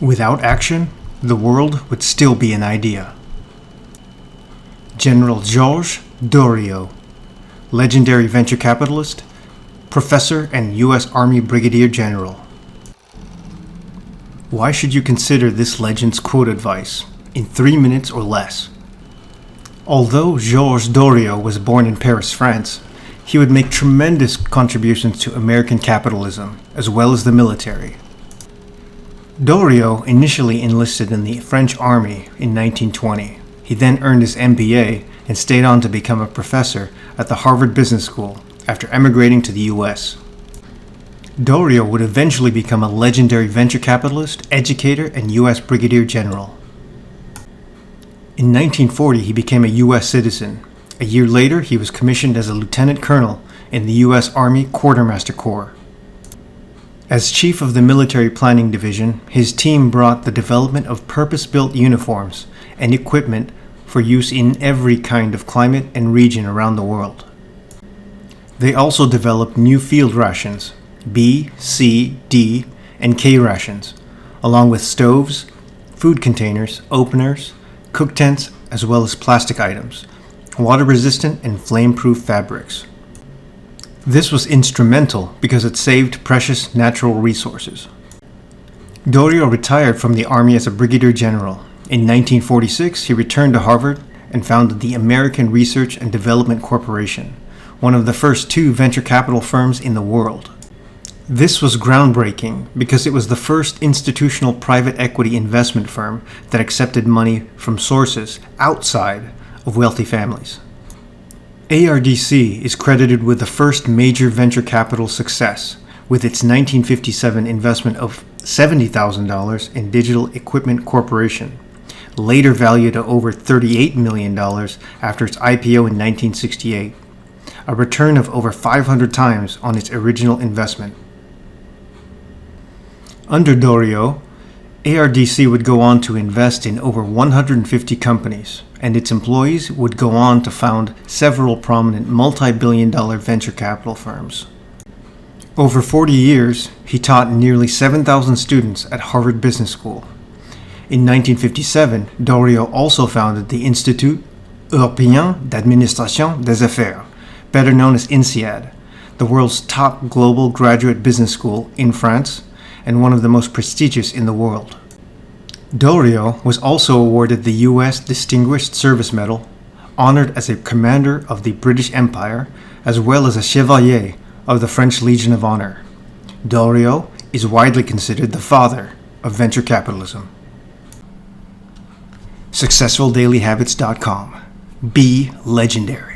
Without action, the world would still be an idea. General Georges Doriot, legendary venture capitalist, professor and U.S. Army Brigadier General. Why should you consider this legend's quote advice in 3 minutes or less? Although Georges Doriot was born in Paris, France, he would make tremendous contributions to American capitalism, as well as the military. Doriot initially enlisted in the French Army in 1920. He then earned his MBA and stayed on to become a professor at the Harvard Business School after emigrating to the US. Doriot would eventually become a legendary venture capitalist, educator, and US Brigadier General. In 1940, he became a US citizen. A year later, he was commissioned as a lieutenant colonel in the US Army Quartermaster Corps. As chief of the Military Planning Division, his team brought the development of purpose-built uniforms and equipment for use in every kind of climate and region around the world. They also developed new field rations, B, C, D, and K rations, along with stoves, food containers, openers, cook tents, as well as plastic items, water-resistant and flame-proof fabrics. This was instrumental because it saved precious natural resources. Doriot retired from the Army as a Brigadier General. In 1946, he returned to Harvard and founded the American Research and Development Corporation, one of the first 2 venture capital firms in the world. This was groundbreaking because it was the first institutional private equity investment firm that accepted money from sources outside of wealthy families. ARDC is credited with the first major venture capital success with its 1957 investment of $70,000 in Digital Equipment Corporation, later valued at over $38 million after its IPO in 1968, a return of over 500 times on its original investment. Under Doriot, ARDC would go on to invest in over 150 companies, and its employees would go on to found several prominent multi-billion-dollar venture capital firms. Over 40 years, he taught nearly 7,000 students at Harvard Business School. In 1957, Doriot also founded the Institut Européen d'Administration des Affaires, better known as INSEAD, the world's top global graduate business school in France and one of the most prestigious in the world. Doriot was also awarded the U.S. Distinguished Service Medal, honored as a Commander of the British Empire, as well as a Chevalier of the French Legion of Honor. Doriot is widely considered the father of venture capitalism. SuccessfulDailyHabits.com. Be legendary.